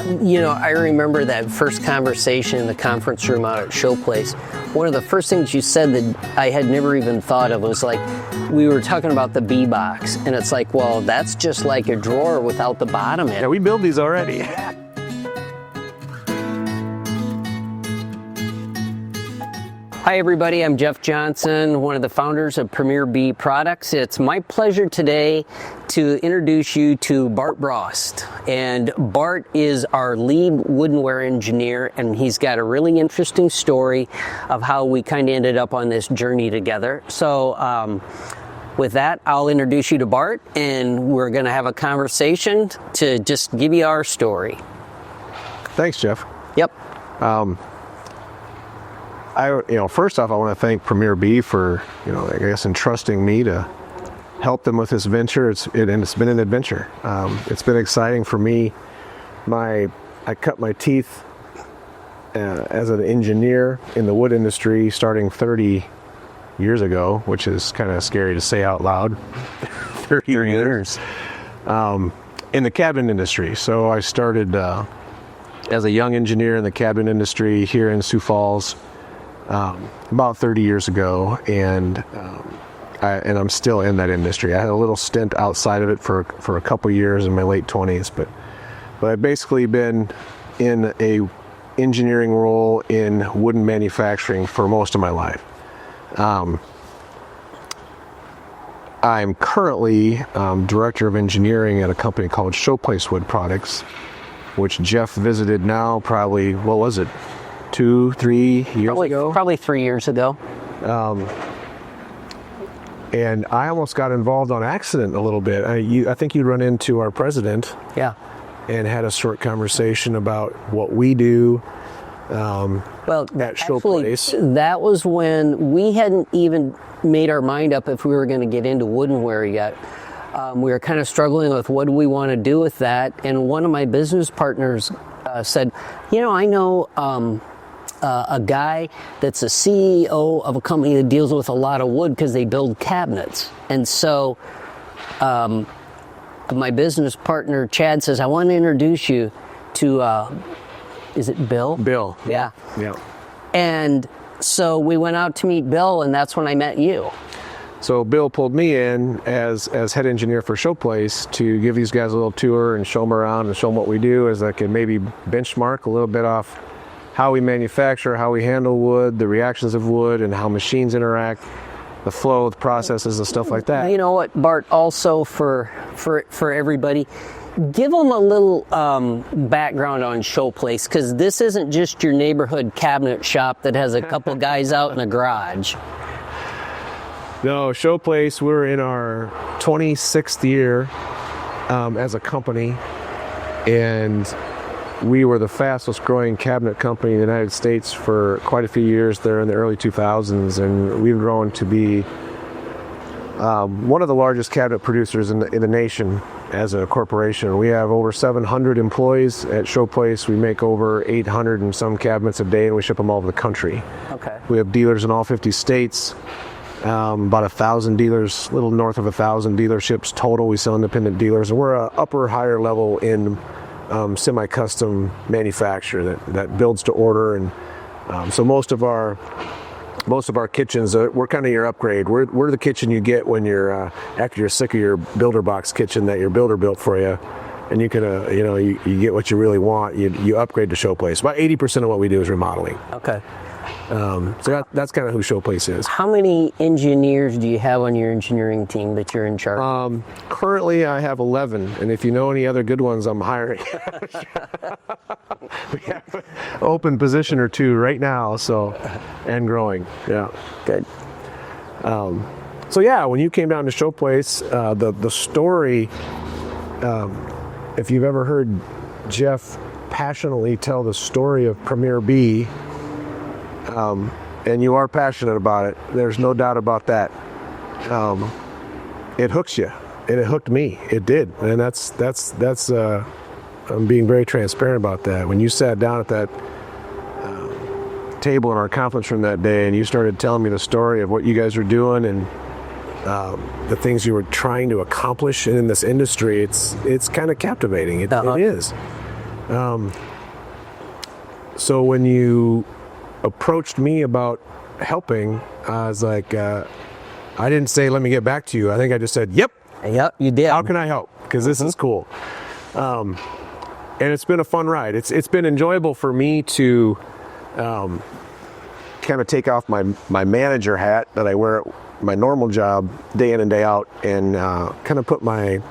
You know, I remember that first conversation in the conference room out at Showplace. One of the first things you said that I had never even thought of was like, we were talking about the bee box, and it's like, well, that's just like a drawer without the bottom in it. Yeah, we build these already. Hi everybody, I'm Jeff Johnson, one of the founders of Premier Bee Products. It's my pleasure today to introduce you to Bart Brost. And Bart is our lead woodenware engineer, and he's got a really interesting story of how we kind of ended up on this journey together. So with that, I'll introduce you to Bart, and we're going to have a conversation to just give you our story. Thanks, Jeff. Yep. First off, I want to thank Premier Bee for, I guess, entrusting me to help them with this venture. It's been an adventure. It's been exciting for me. I cut my teeth as an engineer in the wood industry starting 30 years ago, which is kind of scary to say out loud. 30 years. In the cabinet industry. So I started as a young engineer in the cabinet industry here in Sioux Falls. About 30 years ago, and I'm still in that industry. I had a little stint outside of it for a couple years in my late 20s, but I've basically been in a engineering role in wooden manufacturing for most of my life. I'm currently director of engineering at a company called Showplace Wood Products, which Jeff visited now probably, what was it? 2-3 years ago? Probably 3 years ago. And I almost got involved on accident a little bit. I think you run into our president. Yeah. And had a short conversation about what we do Well, at actually, Showplace. that was when we hadn't even made our mind up if we were going to get into woodenware yet. We were kind of struggling with what do we want to do with that. And one of my business partners said, I know a guy that's a CEO of a company that deals with a lot of wood because they build cabinets. And so my business partner, Chad, says, I want to introduce you to, is it Bill? Bill. Yeah. Yeah. And so we went out to meet Bill, and that's when I met you. So Bill pulled me in as head engineer for Showplace to give these guys a little tour and show them around and show them what we do, as I could maybe benchmark a little bit off how we manufacture, how we handle wood, the reactions of wood, and how machines interact, the flow, the processes, and stuff like that. You know what, Bart, also for everybody, give them a little background on Showplace, because this isn't just your neighborhood cabinet shop that has a couple guys out in a garage. No, Showplace, we're in our 26th year as a company, and we were the fastest growing cabinet company in the United States for quite a few years there in the early 2000s, and we've grown to be one of the largest cabinet producers in the nation as a corporation. We have over 700 employees at Showplace. We make over 800 and some cabinets a day, and we ship them all over the country. Okay. We have dealers in all 50 states. About 1,000 dealers, a little north of 1,000 dealerships total. We sell independent dealers, and we're a upper, higher level in semi-custom manufacturer that builds to order, and so most of our kitchens, we're kind of your upgrade. We're the kitchen you get when you're after you're sick of your builder box kitchen that your builder built for you, and you can you get what you really want. You upgrade to Showplace. About 80% of what we do is remodeling. Okay. So that's kind of who Showplace is. How many engineers do you have on your engineering team that you're in charge of? Currently, I have 11, and if you know any other good ones, I'm hiring. We have an open position or two right now, and growing. Yeah. Good. So yeah, when you came down to Showplace, the story, if you've ever heard Jeff passionately tell the story of Premier Bee, and you are passionate about it, there's no doubt about that. It hooks you, and it hooked me. It did, and that's I'm being very transparent about that. When you sat down at that table in our conference room that day, and you started telling me the story of what you guys were doing and the things you were trying to accomplish in this industry, it's kind of captivating. It is. So when you approached me about helping, I was like, I didn't say, let me get back to you. I think I just said, yep. Yep, you did. How can I help? Because this is cool. And it's been a fun ride. It's been enjoyable for me to kind of take off my manager hat that I wear at my normal job day in and day out, and kind of put my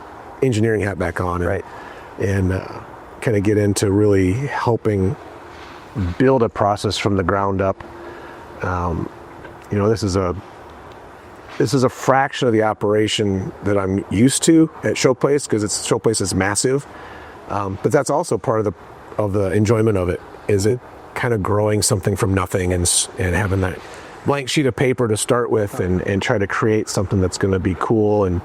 engineering hat back on, and kind of get into really helping build a process from the ground up. This is a fraction of the operation that I'm used to at Showplace, because Showplace is massive. But that's also part of the enjoyment of it, is it kind of growing something from nothing and having that blank sheet of paper to start with, and try to create something that's going to be cool and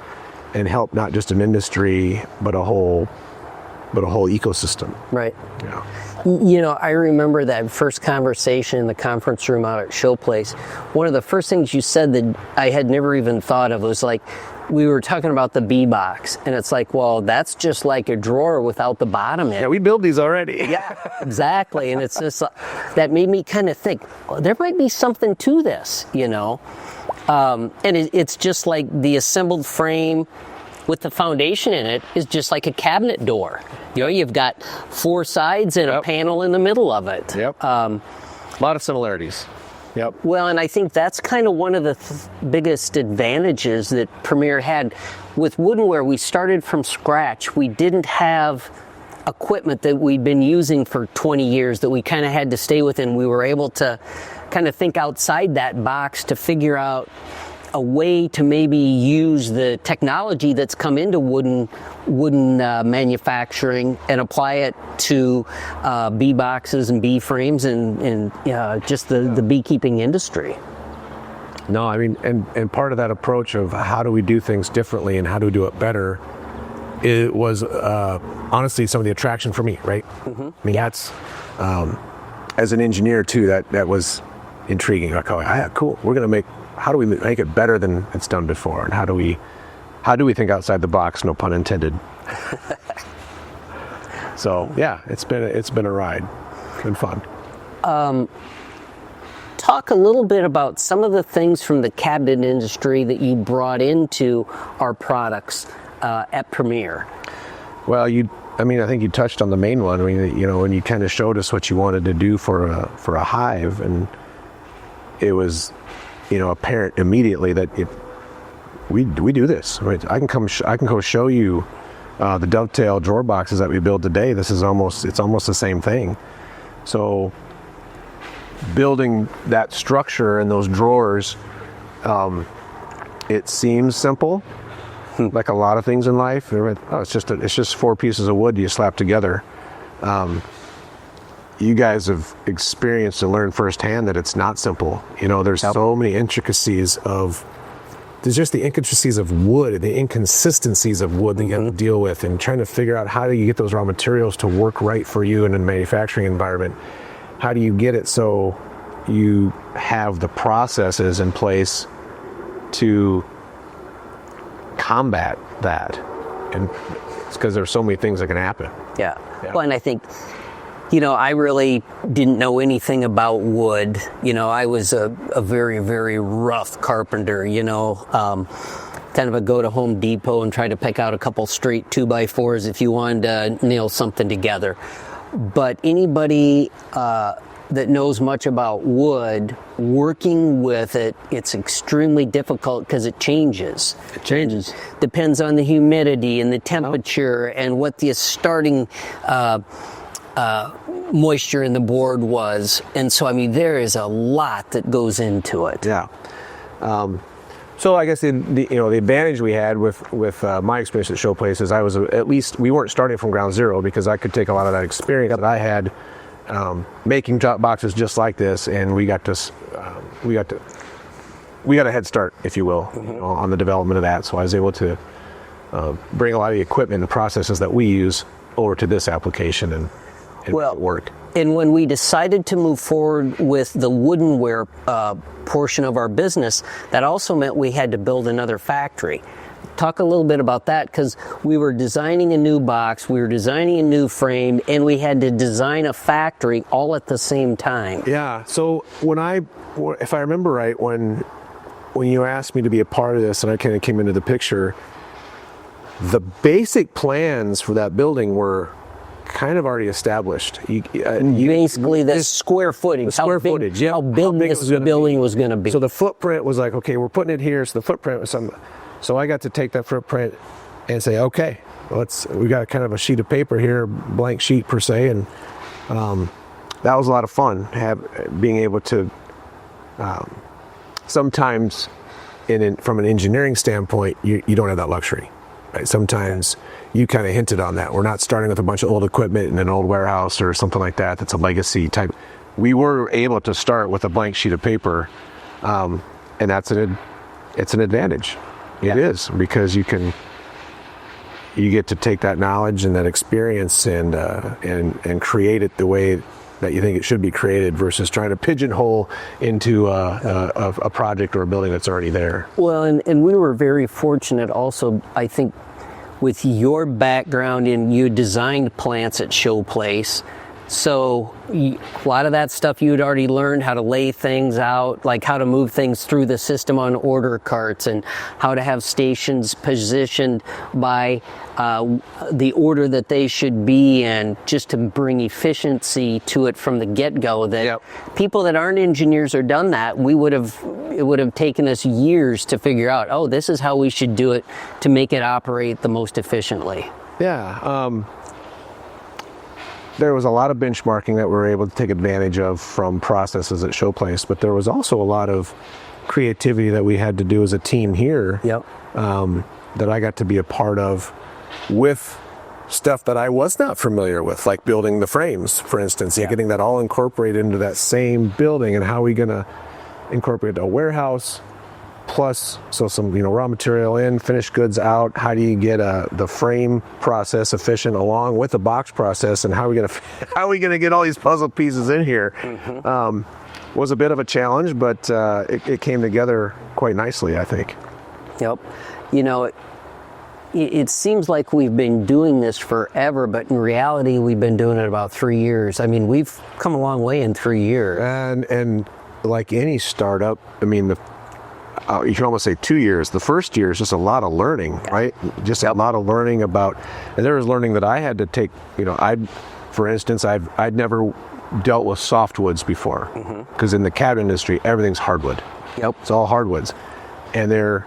help not just an industry but a whole ecosystem. Right. Yeah. I remember that first conversation in the conference room out at Showplace. One of the first things you said that I had never even thought of was like, we were talking about the bee box, and it's like, well, that's just like a drawer without the bottom in it. Yeah, we build these already. Yeah, exactly. And it's just that made me kind of think, well, there might be something to this, and it's just like the assembled frame with the foundation in it is just like a cabinet door. You've got 4 sides and a panel in the middle of it. Yep. A lot of similarities. Yep. Well, and I think that's kind of one of the biggest advantages that Premier had. With woodenware, we started from scratch. We didn't have equipment that we'd been using for 20 years that we kind of had to stay within. We were able to kind of think outside that box to figure out a way to maybe use the technology that's come into wooden manufacturing and apply it to bee boxes and bee frames and just the beekeeping industry. No, I mean, and part of that approach of how do we do things differently and how do we do it better, it was honestly some of the attraction for me, right? Mm-hmm. I mean, that's as an engineer too, that was intriguing. Like, oh, yeah, cool. How do we make it better than it's done before? And how do we think outside the box? No pun intended. So yeah, it's been a ride. It's been fun. Talk a little bit about some of the things from the cabinet industry that you brought into our products at Premier. Well, I think you touched on the main one. I mean, when you kind of showed us what you wanted to do for a hive, and it was apparent immediately that we do this. Right? I can go show you the dovetail drawer boxes that we build today. It's almost the same thing. So building that structure and those drawers, it seems simple, like a lot of things in life. It's just 4 pieces of wood you slap together. You guys have experienced and learned firsthand that it's not simple. There's so many intricacies there's just the intricacies of wood, the inconsistencies of wood that you have to deal with, and trying to figure out how do you get those raw materials to work right for you in a manufacturing environment. How do you get it so you have the processes in place to combat that? And it's because there's so many things that can happen. Yeah. Well, and I think I really didn't know anything about wood. I was a very, very rough carpenter, kind of a go to Home Depot and try to pick out a couple straight 2x4s if you wanted to nail something together. But anybody that knows much about wood, working with it, it's extremely difficult because it changes. It changes. Depends on the humidity and the temperature and what the starting moisture in the board was, and so there is a lot that goes into it. Yeah. So I guess the advantage we had with my experience at Showplace is I was we weren't starting from ground zero, because I could take a lot of that experience that I had making drop boxes just like this, and we got a head start, if you will, on the development of that. So I was able to bring a lot of the equipment and processes that we use over to this application and make it work. And when we decided to move forward with the woodenware portion of our business, that also meant we had to build another factory. talk a little bit about that, because we were designing a new box, we were designing a new frame, and we had to design a factory all at the same time. Yeah. So if I remember right, when you asked me to be a part of this and I kind of came into the picture, the basic plans for that building were kind of already established. Basically, the square footage. How big this building was going to be. So the footprint was like, okay, we're putting it here. So the footprint was something. So I got to take that footprint and say, okay, we got kind of a sheet of paper here, blank sheet per se, and that was a lot of fun. Being able to sometimes, from an engineering standpoint, you don't have that luxury. Right? Sometimes you kind of hinted on that. We're not starting with a bunch of old equipment in an old warehouse or something like that. That's a legacy type. We were able to start with a blank sheet of paper, and it's an advantage. It is, because you get to take that knowledge and that experience and create it the way that you think it should be created, versus trying to pigeonhole into a project or a building that's already there. Well, and we were very fortunate also, I think, with your background in you designed plants at Showplace. So a lot of that stuff you had already learned, how to lay things out, like how to move things through the system on order carts, and how to have stations positioned by the order that they should be in, just to bring efficiency to it from the get-go. That people that aren't engineers or done that, it would have taken us years to figure out, oh, this is how we should do it to make it operate the most efficiently. Yeah. There was a lot of benchmarking that we were able to take advantage of from processes at Showplace, but there was also a lot of creativity that we had to do as a team here that I got to be a part of, with stuff that I was not familiar with, like building the frames, for instance, getting that all incorporated into that same building, and how are we going to incorporate a warehouse plus some raw material in, finished goods out. How do you get the frame process efficient along with the box process, and how are we going to get all these puzzle pieces in here? Was a bit of a challenge, but it came together quite nicely, I think. Yep. It seems like we've been doing this forever, but in reality, we've been doing it about 3 years. I mean, we've come a long way in 3 years. And like any startup, I mean, you can almost say 2 years. The first year is just a lot of learning, right? Just a lot of learning about, and there was learning that I had to take. For instance, I'd never dealt with softwoods before, because in the cabinet industry, everything's hardwood. Yep. It's all hardwoods, and they're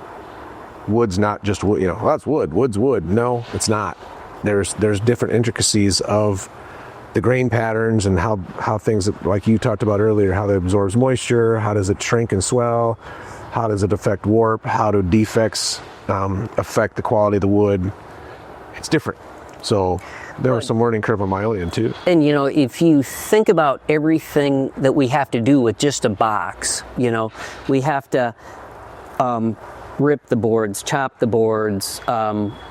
wood's not just wood. Well, that's wood. Wood's wood. No, it's not. There's different intricacies of the grain patterns and how things, like you talked about earlier, how it absorbs moisture, how does it shrink and swell, how does it affect warp, how do defects affect the quality of the wood. It's different. So there was some learning curve on my own end too. And if you think about everything that we have to do with just a box, we have to rip the boards, chop the boards,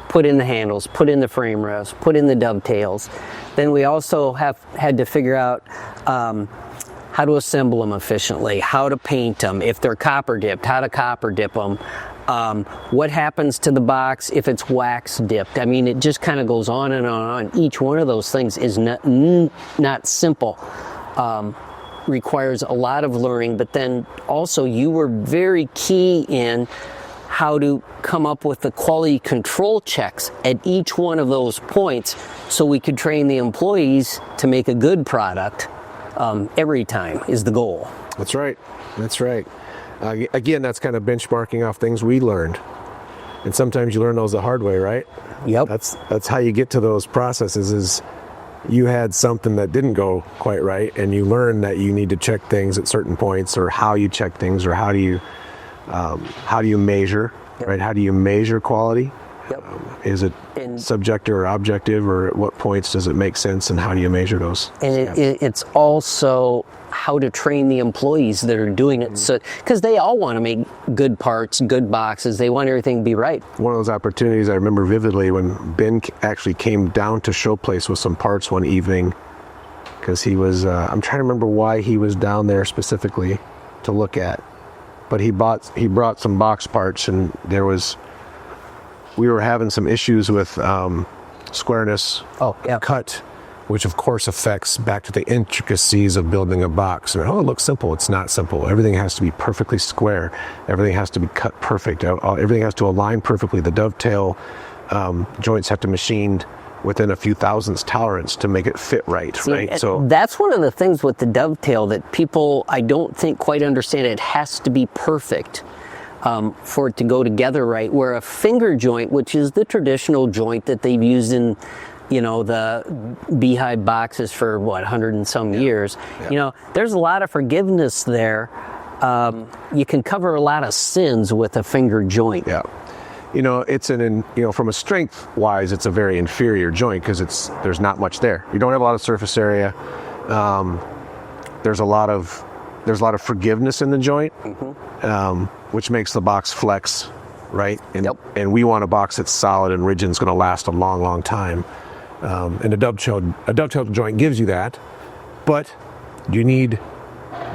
put in the handles, put in the frame rests, put in the dovetails. Then we also had to figure out how to assemble them efficiently, how to paint them, if they're copper dipped, how to copper dip them, what happens to the box if it's wax dipped. I mean, it just kind of goes on and on. Each one of those things is not simple. Requires a lot of learning, but then also you were very key in how to come up with the quality control checks at each one of those points, so we could train the employees to make a good product every time is the goal. That's right. Again, that's kind of benchmarking off things we learned, and sometimes you learn those the hard way, right? Yep. That's how you get to those processes. Is you had something that didn't go quite right, and you learn that you need to check things at certain points, or how you check things, or how do you measure, right? How do you measure quality? Yep. Is it subjective or objective, or at what points does it make sense, and how do you measure those? And it's also how to train the employees that are doing it, so because they all want to make good parts, good boxes. They want everything to be right. One of those opportunities I remember vividly, when Ben actually came down to Showplace with some parts one evening, because he was, I'm trying to remember why he was down there specifically to look at, but he brought some box parts, and there was we were having some issues with squareness, Oh, yeah. cut, which of course affects back to the intricacies of building a box. And, oh, it looks simple. It's not simple. Everything has to be perfectly square. Everything has to be cut perfect. Everything has to align perfectly. The dovetail joints have to machined within a few thousandths tolerance to make it fit right. See, right. So that's one of the things with the dovetail that people, I don't think, quite understand. It has to be perfect for it to go together right. Where a finger joint, which is the traditional joint that they've used in, the beehive boxes for 100 and some years, there's a lot of forgiveness there. You can cover a lot of sins with a finger joint. yeah. It's from a strength wise, it's a very inferior joint because there's not much there. You don't have a lot of surface area. There's a lot of forgiveness in the joint, which makes the box flex, right? And we want a box that's solid and rigid and is going to last a long, long time. And a dovetail joint gives you that, but you need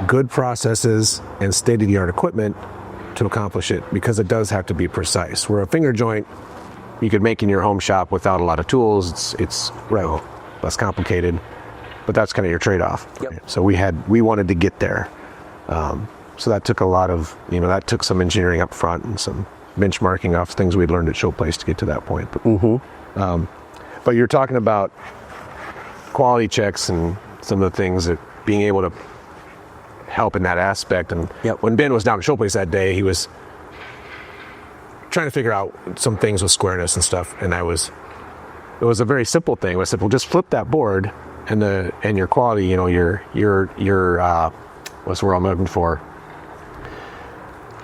good processes and state-of-the-art equipment to accomplish it, because it does have to be precise. Where a finger joint you could make in your home shop without a lot of tools, it's less complicated, but that's kind of your trade-off. Right? So we wanted to get there. So that took a lot of, that took some engineering up front and some benchmarking off things we'd learned at Showplace to get to that point. But you're talking about quality checks and some of the things that being able to help in that aspect. And when Ben was down at Showplace that day, he was trying to figure out some things with squareness and stuff. And it was a very simple thing. I said, well, just flip that board and your quality, your what's the word I'm looking for?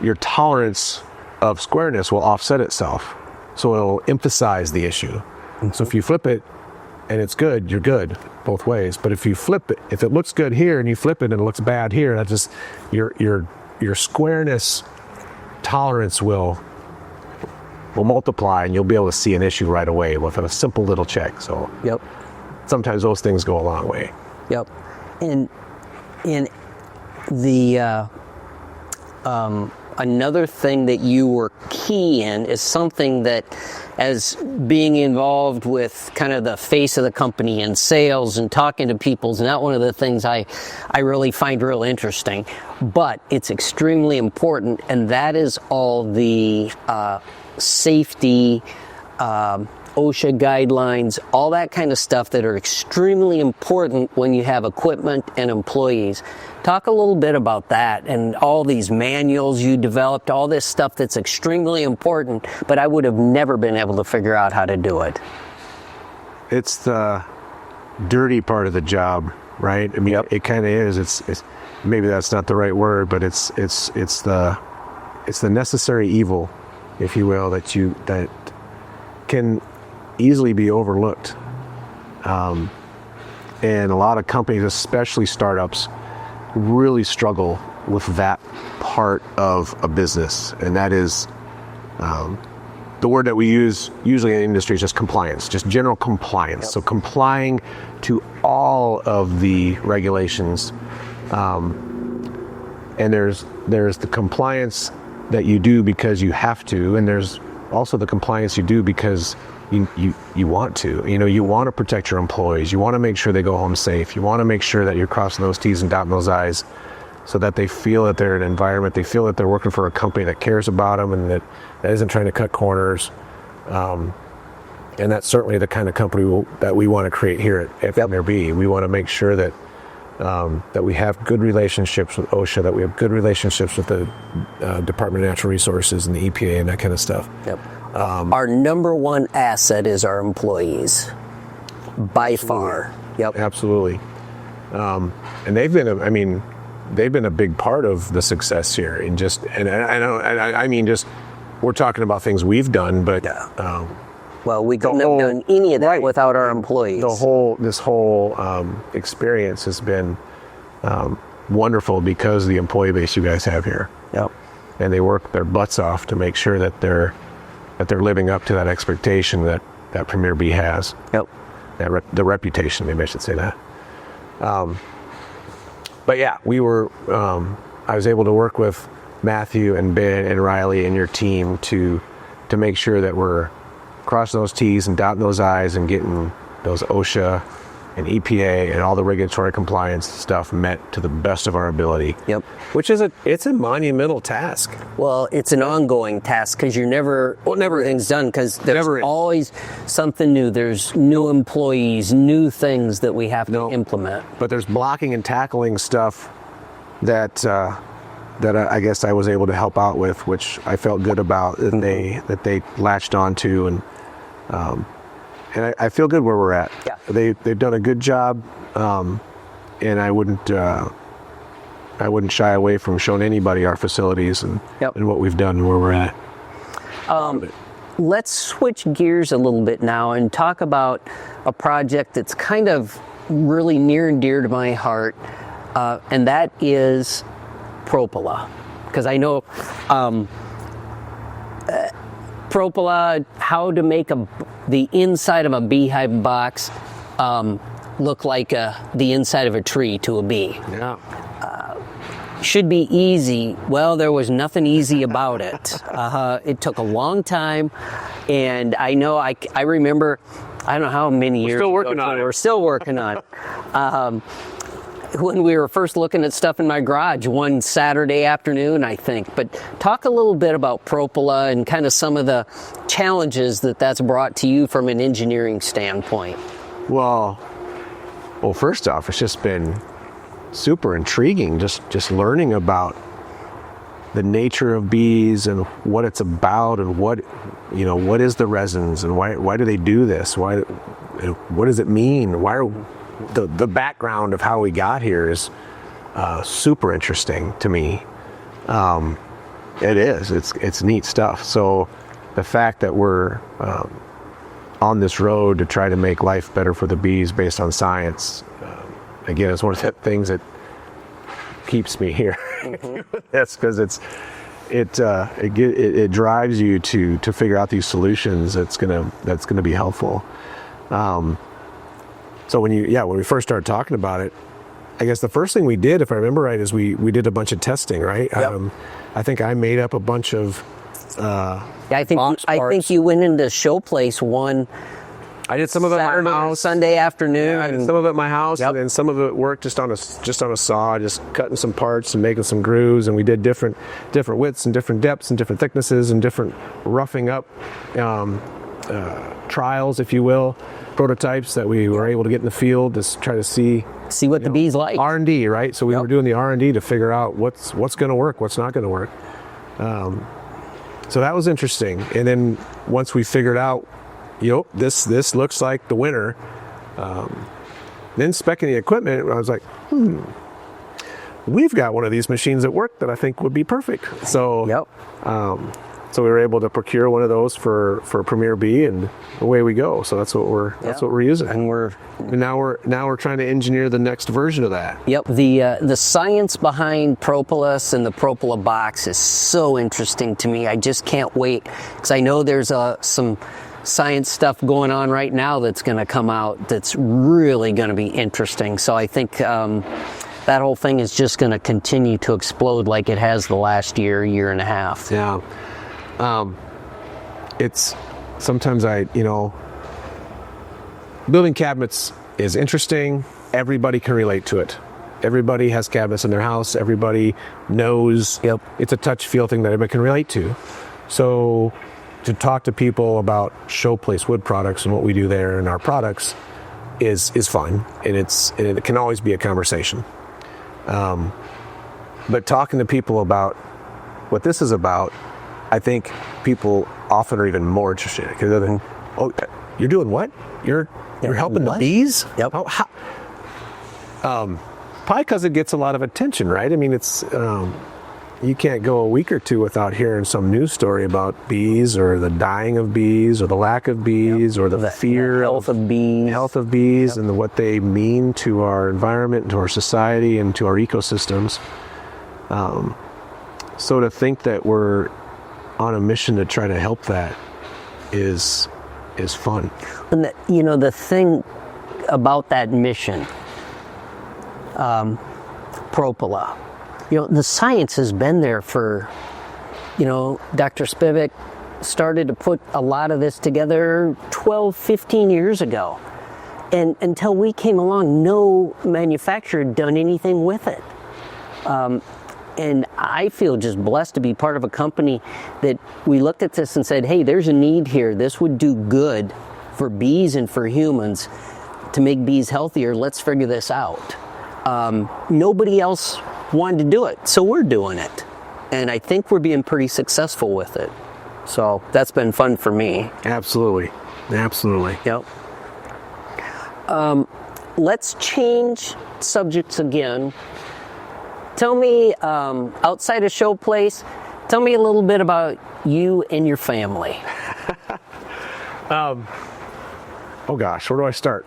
Your tolerance of squareness will offset itself. So it'll emphasize the issue. So if you flip it and it's good, you're good both ways. But if you flip it, if it looks good here and you flip it and it looks bad here, that's just your squareness tolerance will multiply, and you'll be able to see an issue right away with a simple little check. So sometimes those things go a long way. And in the another thing that you were key in is something that, as being involved with kind of the face of the company and sales and talking to people, is not one of the things I really find real interesting, but it's extremely important, and that is all the safety, OSHA guidelines, all that kind of stuff that are extremely important when you have equipment and employees. Talk a little bit about that and all these manuals you developed, all this stuff that's extremely important, but I would have never been able to figure out how to do it. It's the dirty part of the job, right? I mean, it kind of is. It's maybe that's not the right word, but it's the necessary evil, if you will, that can easily be overlooked. And a lot of companies, especially startups, really struggle with that part of a business, and that is the word that we use usually in the industry is just compliance, just general compliance. So complying to all of the regulations, and there's the compliance that you do because you have to, and there's also the compliance you do because you want to. You want to protect your employees. You want to make sure they go home safe. You want to make sure that you're crossing those T's and dotting those I's, so that they feel that they're in an environment, they feel that they're working for a company that cares about them and that isn't trying to cut corners. And that's certainly the kind of company that we want to create here at Premier B. We want to make sure that that we have good relationships with OSHA, that we have good relationships with the Department of Natural Resources and the EPA and that kind of stuff. Our number one asset is our employees, by far. Absolutely. And they've been a big part of the success here. I mean, we're talking about things we've done, but well, we couldn't have done any of that without our employees. This whole experience has been wonderful because of the employee base you guys have here. And they work their butts off to make sure that they're living up to that expectation that Premier B has. The reputation, maybe I should say that. But yeah, I was able to work with Matthew and Ben and Riley and your team to make sure that we're crossing those T's and dotting those I's and getting those OSHA and EPA and all the regulatory compliance stuff met to the best of our ability. Yep. Which is it's a monumental task. Well, it's an ongoing task because never everything's done because there's always something new. There's new employees, new things that we have to implement. But there's blocking and tackling stuff that I guess I was able to help out with, which I felt good about that they latched onto, and I feel good where we're at. Yeah. They've done a good job, and I wouldn't shy away from showing anybody our facilities and what we've done and where we're at. Let's switch gears a little bit now and talk about a project that's kind of really near and dear to my heart, and that is Propola. Because I know Propola, how to make the inside of a beehive box look like the inside of a tree to a bee. Yeah. Should be easy. Well, there was nothing easy about it. It took a long time, and I know I remember, I don't know how many years. Still working on it. We're still working on it. When we were first looking at stuff in my garage one Saturday afternoon, I think. But talk a little bit about Propola and kind of some of the challenges that's brought to you from an engineering standpoint. Well, first off, it's just been super intriguing just learning about the nature of bees and what it's about and what is the resins and why do they do this? What does it mean? Why are the background of how we got here is super interesting to me. It is. It's neat stuff. So the fact that we're on this road to try to make life better for the bees based on science, again, it's one of the things that keeps me here. That's because it drives you to figure out these solutions that's gonna be helpful. So when we first started talking about it, I guess the first thing we did, if I remember right, is we did a bunch of testing, right? Yep. I think I made up a bunch of I think you went into Showplace one. I did some of it at my house Sunday afternoon. I did some of it at my house, and then some of it worked just on a saw, just cutting some parts and making some grooves. And we did different widths and different depths and different thicknesses and different roughing up trials, if you will, prototypes that we were able to get in the field to try to see what the bees like. R&D, right? So we were doing the R&D to figure out what's going to work, what's not going to work. So that was interesting. And then once we figured out, this looks like the winner. Then speccing the equipment, I was like, we've got one of these machines at work that I think would be perfect. So, so we were able to procure one of those for Premier Bee, and away we go. So that's what we're using. And now we're trying to engineer the next version of that. Yep. The science behind Propolis and the Propola box is so interesting to me. I just can't wait, because I know there's some science stuff going on right now that's going to come out that's really going to be interesting. So I think that whole thing is just going to continue to explode like it has the last year and a half. Yeah. It's sometimes building cabinets is interesting. Everybody can relate to it. Everybody has cabinets in their house. Everybody knows it's a touch feel thing that everybody can relate to. So to talk to people about Showplace wood products and what we do there and our products is fun, and it can always be a conversation. But talking to people about what this is about, I think people often are even more interested, because they're thinking, "Oh, you're doing what? You're helping the bees?" Yep. Probably because it gets a lot of attention, right? I mean, it's you can't go a week or two without hearing some news story about bees, or the dying of bees, or the lack of bees, or the fear health of bees, and what they mean to our environment, to our society, and to our ecosystems. So to think that we're on a mission to try to help that is fun. And the thing about that mission, Propola, the science has been there for, Dr. Spivak started to put a lot of this together 12, 15 years ago. And until we came along, no manufacturer had done anything with it. And I feel just blessed to be part of a company that we looked at this and said, hey, there's a need here. This would do good for bees and for humans to make bees healthier. Let's figure this out. Nobody else wanted to do it, so we're doing it. And I think we're being pretty successful with it. So that's been fun for me. Absolutely. Absolutely. Yep. Let's change subjects again. Tell me, outside of Showplace, tell me a little bit about you and your family. Oh gosh, where do I start?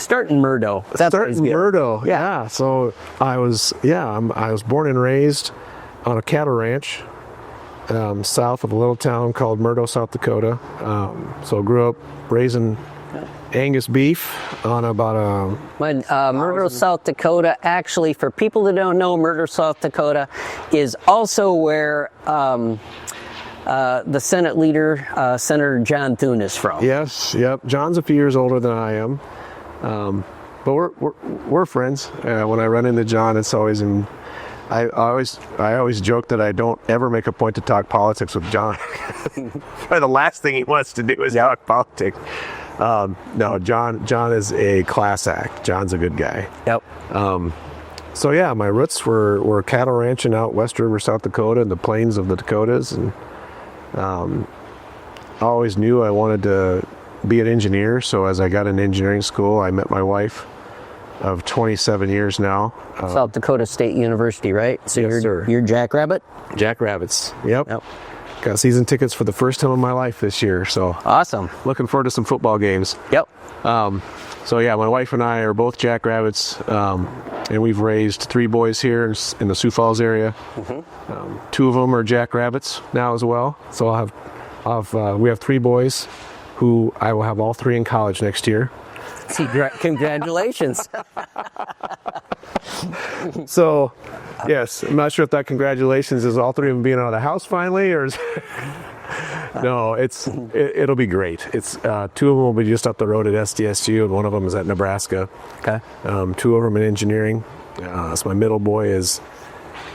Start in Murdo. Start in Murdo. Yeah. So I was born and raised on a cattle ranch south of a little town called Murdo, South Dakota. So I grew up raising Angus beef on about Murdo, South Dakota, actually, for people that don't know, Murdo, South Dakota is also where the Senate leader, Senator John Thune, is from. Yes, yep. John's a few years older than I am, but we're friends. When I run into John, it's always I always joke that I don't ever make a point to talk politics with John. The last thing he wants to do is talk politics. No, John is a class act. John's a good guy. Yep. So yeah, my roots were cattle ranching out West River, South Dakota, in the plains of the Dakotas, and I always knew I wanted to be an engineer. So as I got in engineering school, I met my wife of 27 years now. South Dakota State University, right? So yes, you're Jackrabbit? Jackrabbits. Yep. Got season tickets for the first time in my life this year. So awesome. Looking forward to some football games. Yep. So yeah, my wife and I are both Jackrabbits, and we've raised 3 boys here in the Sioux Falls area. Mm-hmm. 2 of them are Jackrabbits now as well. So we have 3 boys, who I will have all 3 in college next year. Congratulations. So, yes, I'm not sure if that congratulations is all 3 of them being out of the house finally, or is no, it'll be great. It's 2 of them will be just up the road at SDSU, and 1 of them is at Nebraska. Okay. 2 of them in engineering. So my middle boy is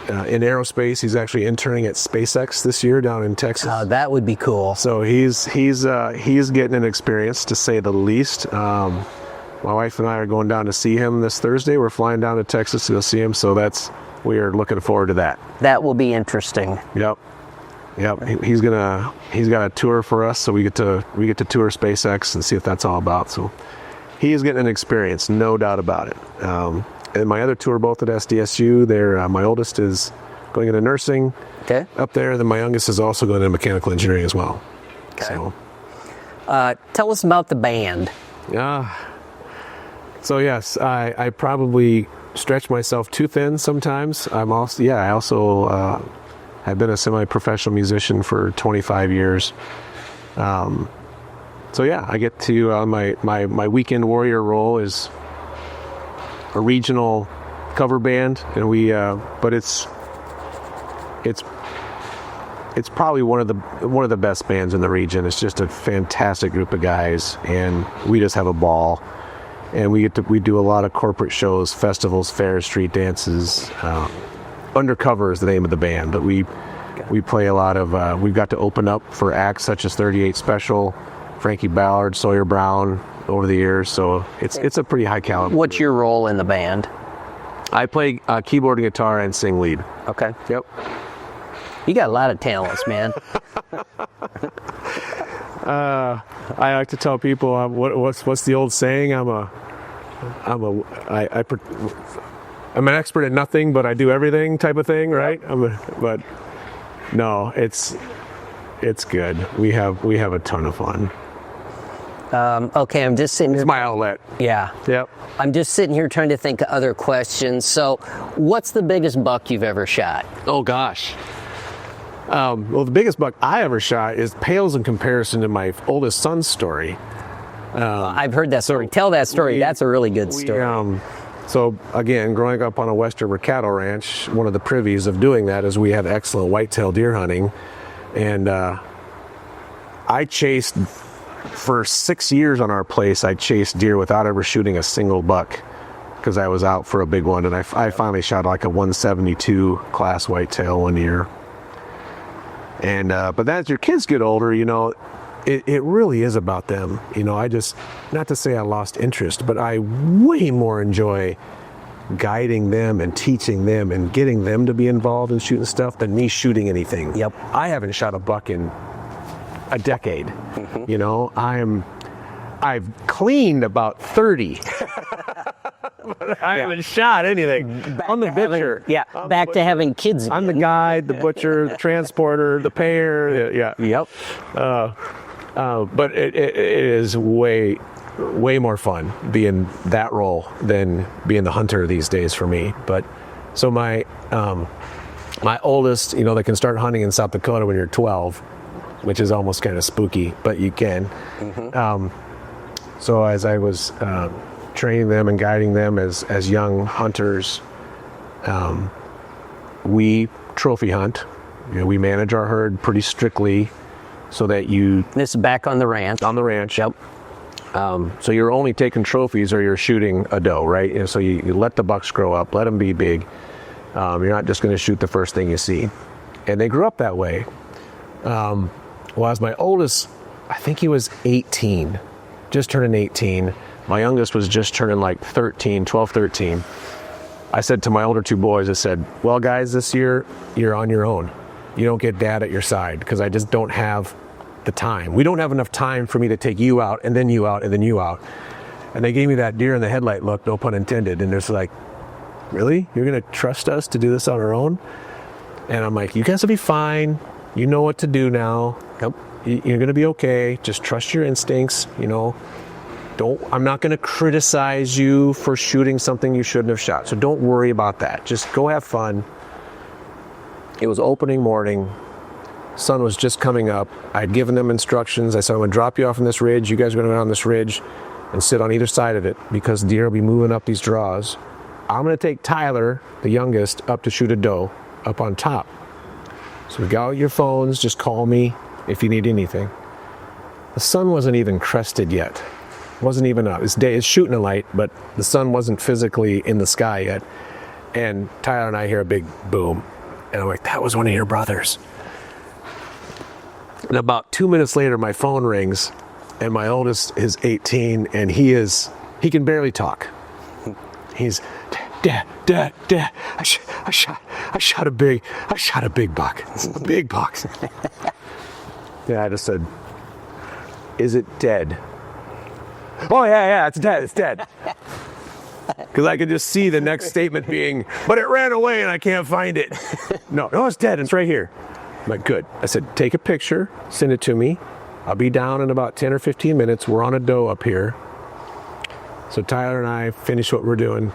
in aerospace. He's actually interning at SpaceX this year down in Texas. That would be cool. So he's getting an experience, to say the least. My wife and I are going down to see him this Thursday. We're flying down to Texas to go see him, so we are looking forward to that. That will be interesting. Yep. He's got a tour for us, so we get to tour SpaceX and see what that's all about. So he is getting an experience, no doubt about it. And my other 2 are both at SDSU. My oldest is going into nursing. Okay. Up there. Then my youngest is also going into mechanical engineering as well. Okay. So, tell us about the band. So yes, I probably stretch myself too thin sometimes. I also have been a semi-professional musician for 25 years. So yeah, I get to my weekend warrior role is a regional cover band, and but it's probably one of the best bands in the region. It's just a fantastic group of guys, and we just have a ball. And we do a lot of corporate shows, festivals, fairs, street dances. Undercover is the name of the band, but we play a lot of. We've got to open up for acts such as 38 Special, Frankie Ballard, Sawyer Brown over the years. So it's a pretty high caliber. What's your role in the band? I play keyboard and guitar and sing lead. Okay. Yep. You got a lot of talents, man. I like to tell people what's the old saying? I'm an expert at nothing, but I do everything type of thing, right? But no, it's good. We have a ton of fun. Okay, I'm just sitting here. It's my outlet. Yeah. Yep. I'm just sitting here trying to think of other questions. So, what's the biggest buck you've ever shot? Oh gosh. Well, the biggest buck I ever shot pales in comparison to my oldest son's story. I've heard that story. Tell that story. That's a really good story. So again, growing up on a West River cattle ranch, one of the privies of doing that is we have excellent whitetail deer hunting, and I chased for 6 years on our place. I chased deer without ever shooting a single buck because I was out for a big one, and I finally shot like a 172 class whitetail one year. And but as your kids get older, you know, it really is about them. You know, I just, not to say I lost interest, but I way more enjoy guiding them and teaching them and getting them to be involved in shooting stuff than me shooting anything. Yep. I haven't shot a buck in a decade. You know, I've cleaned about 30. But I haven't shot anything. I'm the butcher. Back to having kids again. I'm the guide, the butcher, the transporter, the payer. Yeah. Yep. But it is way more fun being that role than being the hunter these days for me. But so my oldest, you know, they can start hunting in South Dakota when you're 12, which is almost kind of spooky, but you can. So as I was training them and guiding them as young hunters, we trophy hunt. You know, we manage our herd pretty strictly so that you... This is back on the ranch. On the ranch. Yep. So you're only taking trophies or you're shooting a doe, right? And so you let the bucks grow up, let them be big. You're not just going to shoot the first thing you see. And they grew up that way. Well, as my oldest, I think he was 18, just turning 18. My youngest was just turning like 12, 13. I said to my older two boys, I said, well, guys, this year you're on your own. You don't get dad at your side because I just don't have the time. We don't have enough time for me to take you out and then you out and then you out. And they gave me that deer in the headlight look, no pun intended. And they're like, really? You're going to trust us to do this on our own? And I'm like, you guys will be fine. You know what to do now. Yep. You're going to be okay. Just trust your instincts, you know. I'm not going to criticize you for shooting something you shouldn't have shot. So don't worry about that. Just go have fun. It was opening morning. Sun was just coming up. I'd given them instructions. I said, I'm going to drop you off on this ridge. You guys are going to go on this ridge and sit on either side of it because deer will be moving up these draws. I'm going to take Tyler, the youngest, up to shoot a doe up on top. So we got out your phones. Just call me if you need anything. The sun wasn't even crested yet. Wasn't even up. It's shooting a light, but the sun wasn't physically in the sky yet. And Tyler and I hear a big boom. And I'm like, that was one of your brothers. And about 2 minutes later, my phone rings, and my oldest is 18, and he can barely talk. He's, Dad, I shot a big buck, a big buck. Yeah, I just said, is it dead? Oh yeah, it's dead. Because I could just see the next statement being, but it ran away and I can't find it. No, it's dead. It's right here. I'm like, good. I said, take a picture, send it to me. I'll be down in about 10 or 15 minutes. We're on a doe up here. So Tyler and I finished what we're doing.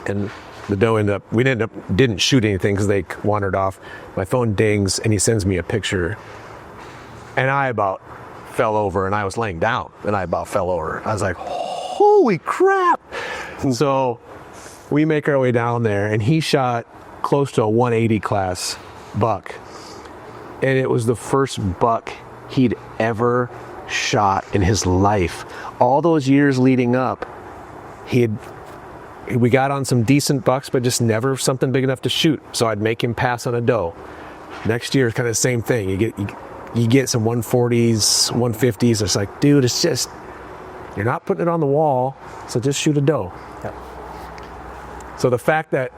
And the doe didn't shoot anything because they wandered off. My phone dings and he sends me a picture. And I about fell over, and I was laying down and I about fell over. I was like, holy crap. And so we make our way down there, and he shot close to a 180 class buck. And it was the first buck he'd ever shot in his life. All those years leading up, we got on some decent bucks, but just never something big enough to shoot. So I'd make him pass on a doe. Next year, kind of the same thing. You get some 140s, 150s. It's like, dude, it's just, you're not putting it on the wall, so just shoot a doe. Yep. So the fact that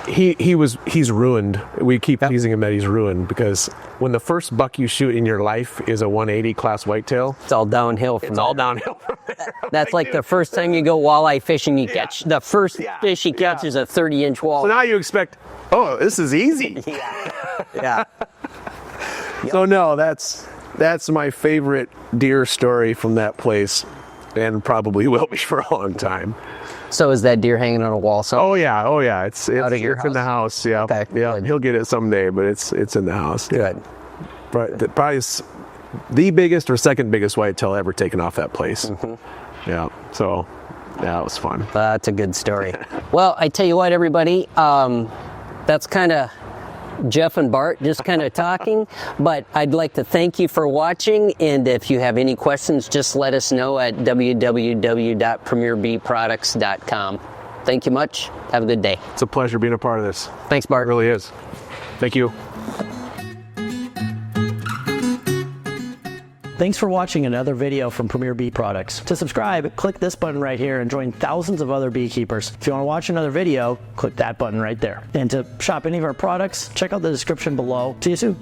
he's ruined. We keep teasing him that he's ruined because when the first buck you shoot in your life is a 180 class whitetail, it's all downhill from there. That's like the first time you go walleye fishing, you catch the first fish you catch is a 30-inch walleye. So now you expect, oh, this is easy. Yeah. So no, that's my favorite deer story from that place, and probably will be for a long time. So is that deer hanging on a wall? So Oh yeah. It's out of your it's house? in the house. Yeah, Okay, yeah. good. He'll get it someday, but it's in the house. Good. Probably the biggest or second biggest whitetail ever taken off that place. Mm-hmm. Yeah. So yeah, it was fun. That's a good story. Well, I tell you what, everybody, that's kind of Jeff and Bart just kind of talking, but I'd like to thank you for watching, and if you have any questions, just let us know at www.premierbproducts.com. Thank you much. Have a good day. It's a pleasure being a part of this. Thanks, Bart. It really is. Thank you. Thanks for watching another video from Premier Bee Products. To subscribe, click this button right here and join thousands of other beekeepers. If you want to watch another video, click that button right there. And to shop any of our products, check out the description below. See you soon.